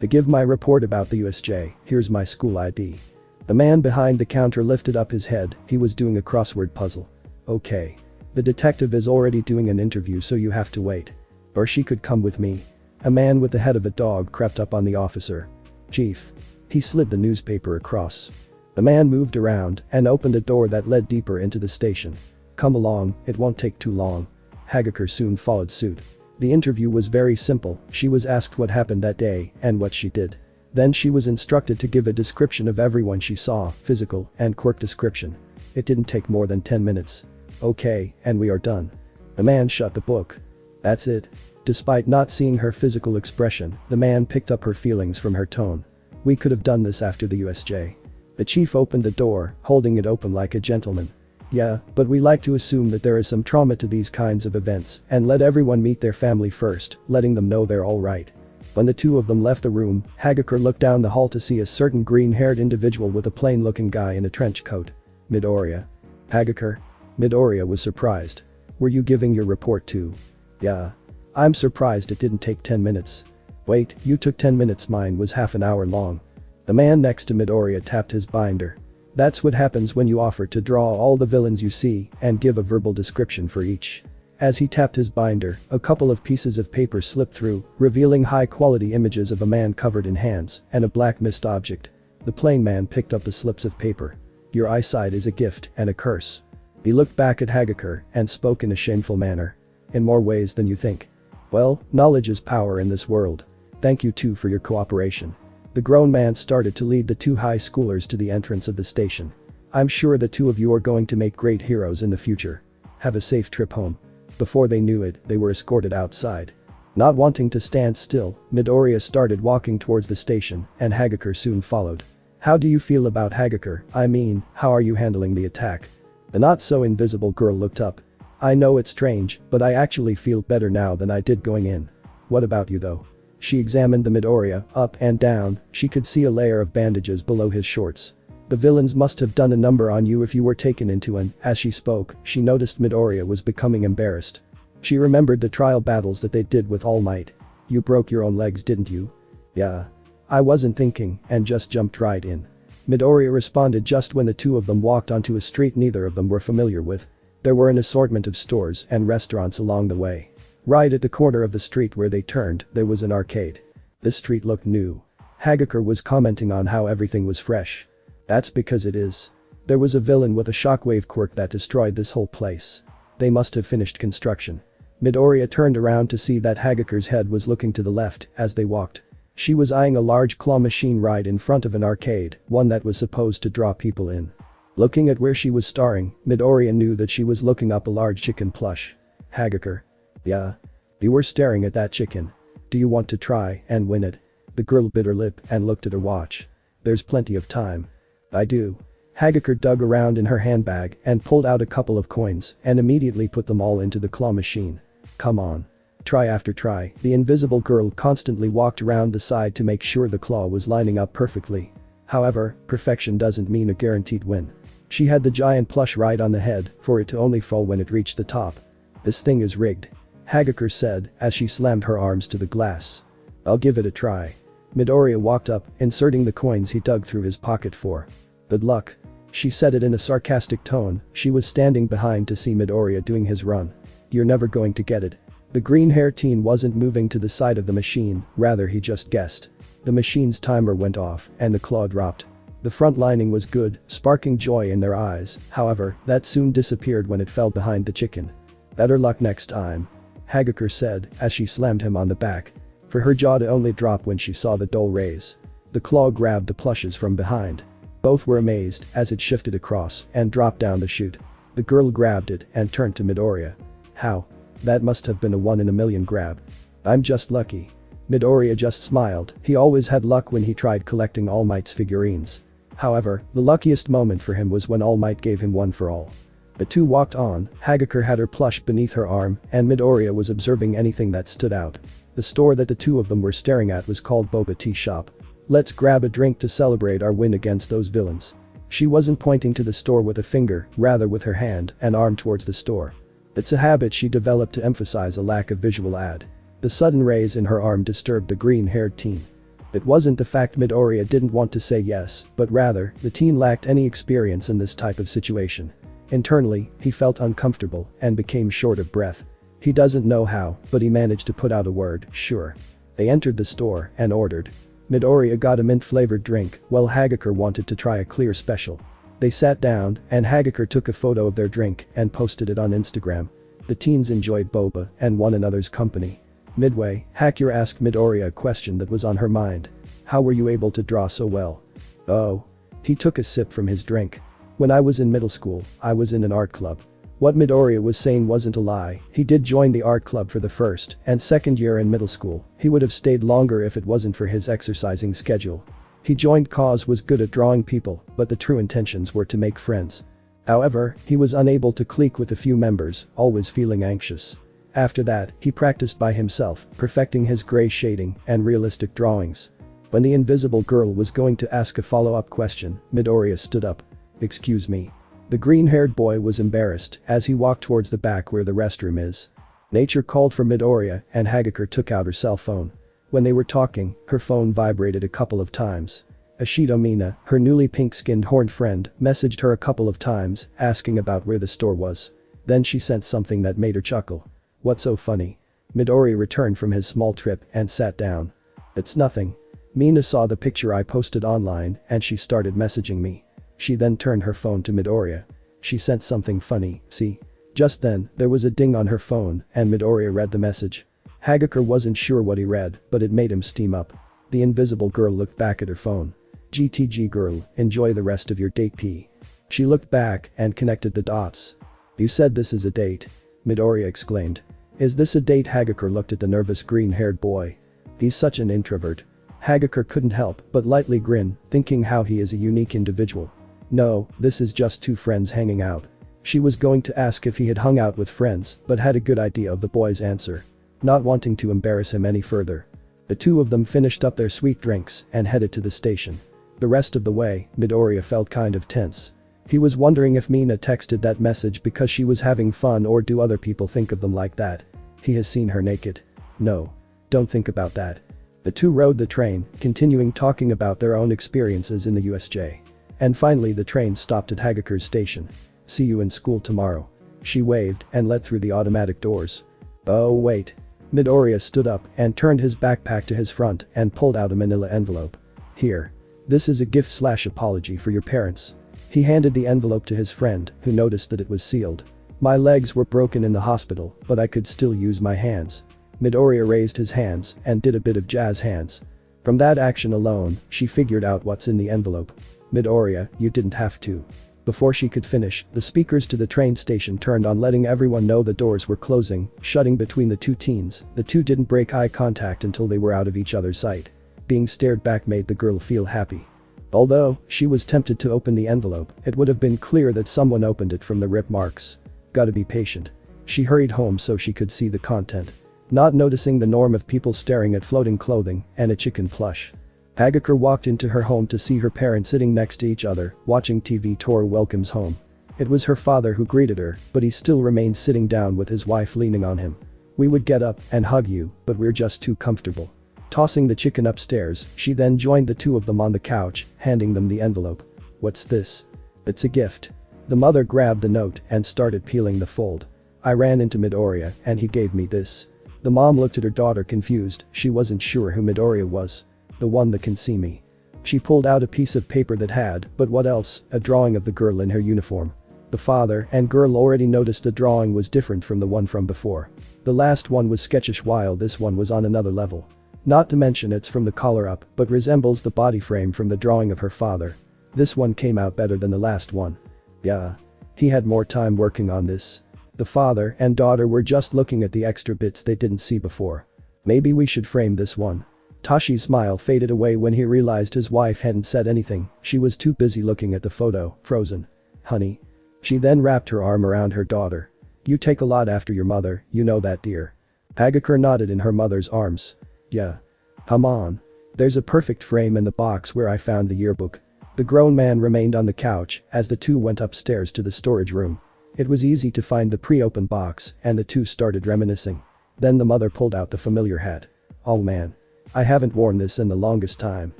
To give my report about the USJ, here's my school ID. The man behind the counter lifted up his head, he was doing a crossword puzzle. Okay. The detective is already doing an interview, so you have to wait. Or she could come with me. A man with the head of a dog crept up on the officer. Chief. He slid the newspaper across. The man moved around and opened a door that led deeper into the station. Come along, it won't take too long. Hagakure soon followed suit. The interview was very simple, she was asked what happened that day and what she did. Then she was instructed to give a description of everyone she saw, physical and quirk description. It didn't take more than 10 minutes. Okay, and we are done. The man shut the book. That's it. Despite not seeing her physical expression, the man picked up her feelings from her tone. "We could have done this after the USJ." The chief opened the door, holding it open like a gentleman. "Yeah, but we like to assume that there is some trauma to these kinds of events and let everyone meet their family first, letting them know they're alright." When the two of them left the room, Hagakure looked down the hall to see a certain green-haired individual with a plain-looking guy in a trench coat. "Midoriya." "Hagakure?" Midoriya was surprised. "Were you giving your report too?" "Yeah. I'm surprised it didn't take 10 minutes. "Wait, you took 10 minutes, mine was half an hour long." The man next to Midoriya tapped his binder. "That's what happens when you offer to draw all the villains you see and give a verbal description for each." As he tapped his binder, a couple of pieces of paper slipped through, revealing high-quality images of a man covered in hands and a black mist object. The plain man picked up the slips of paper. "Your eyesight is a gift and a curse." He looked back at Hagakure and spoke in a shameful manner. "In more ways than you think. Well, knowledge is power in this world. Thank you too for your cooperation." The grown man started to lead the two high schoolers to the entrance of the station. "I'm sure the two of you are going to make great heroes in the future. Have a safe trip home." Before they knew it, they were escorted outside. Not wanting to stand still, Midoriya started walking towards the station and Hagakure soon followed. "How do you feel about Hagakure? I mean, how are you handling the attack?" The not-so-invisible girl looked up. "I know it's strange, but I actually feel better now than I did going in." "What about you though?" She examined the Midoriya, up and down, she could see a layer of bandages below his shorts. "The villains must have done a number on you if you were taken into an." As she spoke, she noticed Midoriya was becoming embarrassed. She remembered the trial battles that they did with All Might. "You broke your own legs, didn't you?" "Yeah. I wasn't thinking and just jumped right in." Midoriya responded just when the two of them walked onto a street neither of them were familiar with. There were an assortment of stores and restaurants along the way. Right at the corner of the street where they turned, there was an arcade. This street looked new. Hagakure was commenting on how everything was fresh. "That's because it is. There was a villain with a shockwave quirk that destroyed this whole place. They must have finished construction." Midoriya turned around to see that Hagakure's head was looking to the left as they walked. She was eyeing a large claw machine right in front of an arcade, one that was supposed to draw people in. Looking at where she was staring, Midoriya knew that she was looking up a large chicken plush. "Hagakure." "Yeah. You were staring at that chicken. Do you want to try and win it?" The girl bit her lip and looked at her watch. "There's plenty of time." "I do." Hagakure dug around in her handbag and pulled out a couple of coins and immediately put them all into the claw machine. "Come on. Try after try." The invisible girl constantly walked around the side to make sure the claw was lining up perfectly. However, perfection doesn't mean a guaranteed win. She had the giant plush right on the head for it to only fall when it reached the top. "This thing is rigged," Hagakure said as she slammed her arms to the glass. "I'll give it a try." Midoriya walked up, inserting the coins he dug through his pocket for. "Good luck." She said it in a sarcastic tone. She was standing behind to see Midoriya doing his run. "You're never going to get it." The green-haired teen wasn't moving to the side of the machine, rather he just guessed. The machine's timer went off and the claw dropped. The front lining was good, sparking joy in their eyes, however, that soon disappeared when it fell behind the chicken. "Better luck next time," Hagakure said as she slammed him on the back. For her jaw to only drop when she saw the doll raise. The claw grabbed the plushes from behind. Both were amazed as it shifted across and dropped down the chute. The girl grabbed it and turned to Midoriya. "How? That must have been a 1 in a million grab." "I'm just lucky." Midoriya just smiled, he always had luck when he tried collecting All Might's figurines. However, the luckiest moment for him was when All Might gave him one for all. The two walked on, Hagakure had her plush beneath her arm and Midoriya was observing anything that stood out. The store that the two of them were staring at was called Boba Tea Shop. "Let's grab a drink to celebrate our win against those villains." She wasn't pointing to the store with a finger, rather with her hand and arm towards the store. It's a habit she developed to emphasize a lack of visual aid. The sudden raise in her arm disturbed the green-haired teen. It wasn't the fact Midoriya didn't want to say yes, but rather, the teen lacked any experience in this type of situation. Internally, he felt uncomfortable and became short of breath. He doesn't know how, but he managed to put out a word, "Sure." They entered the store and ordered. Midoriya got a mint-flavored drink, while Hagakure wanted to try a clear special. They sat down, and Hagakure took a photo of their drink and posted it on Instagram. The teens enjoyed boba and one another's company. Midway, Hagakure asked Midoriya a question that was on her mind. "How were you able to draw so well?" "Oh." He took a sip from his drink. "When I was in middle school, I was in an art club." What Midoriya was saying wasn't a lie, he did join the art club for the first and second year in middle school. He would have stayed longer if it wasn't for his exercising schedule. He joined cause was good at drawing people, but the true intentions were to make friends. However, he was unable to click with a few members, always feeling anxious. After that, he practiced by himself, perfecting his gray shading and realistic drawings. When the invisible girl was going to ask a follow-up question, Midoriya stood up. "Excuse me." The green-haired boy was embarrassed as he walked towards the back where the restroom is. Nature called for Midoriya and Hagakure took out her cell phone. When they were talking, her phone vibrated a couple of times. Ashido Mina, her newly pink-skinned horned friend, messaged her a couple of times, asking about where the store was. Then she sent something that made her chuckle. "What's so funny?" Midoriya returned from his small trip and sat down. "It's nothing." Mina saw the picture I posted online and she started messaging me. She then turned her phone to Midoriya. She sent something funny, see? Just then, there was a ding on her phone and Midoriya read the message. Hagakure wasn't sure what he read, but it made him steam up. The invisible girl looked back at her phone. "GTG girl, enjoy the rest of your date P." She looked back and connected the dots. "You said this is a date?" Midoriya exclaimed. "Is this a date?" Hagakure looked at the nervous green-haired boy. "He's such an introvert." Hagakure couldn't help but lightly grin, thinking how he is a unique individual. "No, this is just two friends hanging out." She was going to ask if he had hung out with friends, but had a good idea of the boy's answer. Not wanting to embarrass him any further. The two of them finished up their sweet drinks and headed to the station. The rest of the way, Midoriya felt kind of tense. He was wondering if Mina texted that message because she was having fun or do other people think of them like that. He has seen her naked. No. Don't think about that. The two rode the train, continuing talking about their own experiences in the USJ. And finally the train stopped at Hagakure's station. "See you in school tomorrow." She waved and let through the automatic doors. "Oh wait." Midoriya stood up and turned his backpack to his front and pulled out a manila envelope. "Here. This is a gift/apology for your parents." He handed the envelope to his friend, who noticed that it was sealed. "My legs were broken in the hospital, but I could still use my hands." Midoriya raised his hands and did a bit of jazz hands. From that action alone, she figured out what's in the envelope. "Midoriya, you didn't have to." Before she could finish, the speakers to the train station turned on, letting everyone know the doors were closing, shutting between the two teens. The two didn't break eye contact until they were out of each other's sight. Being stared back made the girl feel happy. Although she was tempted to open the envelope, it would have been clear that someone opened it from the rip marks. Gotta be patient. She hurried home so she could see the content. Not noticing the norm of people staring at floating clothing and a chicken plush. Hagakure walked into her home to see her parents sitting next to each other, watching TV. Toru welcomes home. It was her father who greeted her, but he still remained sitting down with his wife leaning on him. "We would get up and hug you, but we're just too comfortable." Tossing the chicken upstairs, she then joined the two of them on the couch, handing them the envelope. "What's this?" "It's a gift." The mother grabbed the note and started peeling the fold. "I ran into Midoriya and he gave me this." The mom looked at her daughter confused. She wasn't sure who Midoriya was. "The one that can see me." She pulled out a piece of paper that had, but what else, a drawing of the girl in her uniform. The father and girl already noticed the drawing was different from the one from before. The last one was sketchish while this one was on another level. Not to mention it's from the collar up, but resembles the body frame from the drawing of her father. This one came out better than the last one. Yeah. He had more time working on this. The father and daughter were just looking at the extra bits they didn't see before. "Maybe we should frame this one." Tashi's smile faded away when he realized his wife hadn't said anything. She was too busy looking at the photo, frozen. "Honey." She then wrapped her arm around her daughter. "You take a lot after your mother, you know that, dear." Hagakure nodded in her mother's arms. "Yeah. Come on. There's a perfect frame in the box where I found the yearbook." The grown man remained on the couch as the two went upstairs to the storage room. It was easy to find the pre-opened box and the two started reminiscing. Then the mother pulled out the familiar hat. "Oh man. I haven't worn this in the longest time."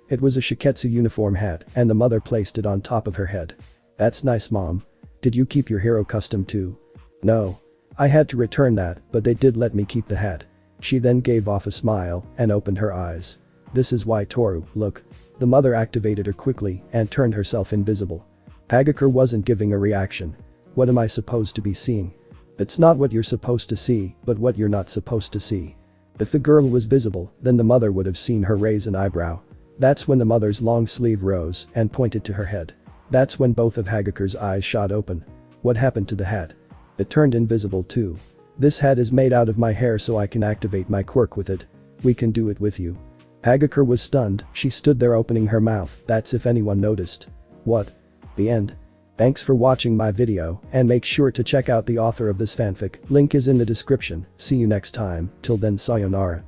It was a Shiketsu uniform hat and the mother placed it on top of her head. "That's nice, mom. Did you keep your hero costume too?" "No. I had to return that, but they did let me keep the hat." She then gave off a smile and opened her eyes. "This is why, Toru, look." The mother activated her quickly and turned herself invisible. Hagakure wasn't giving a reaction. "What am I supposed to be seeing?" "It's not what you're supposed to see, but what you're not supposed to see." If the girl was visible, then the mother would have seen her raise an eyebrow. That's when the mother's long sleeve rose and pointed to her head. That's when both of Hagakure's eyes shot open. "What happened to the hat?" It turned invisible too. This hat is made out of my hair so I can activate my quirk with it. We can do it with you. Hagakure was stunned, she stood there opening her mouth, that's if anyone noticed. What? The end. Thanks for watching my video, and make sure to check out the author of this fanfic, link is in the description, see you next time, till then sayonara.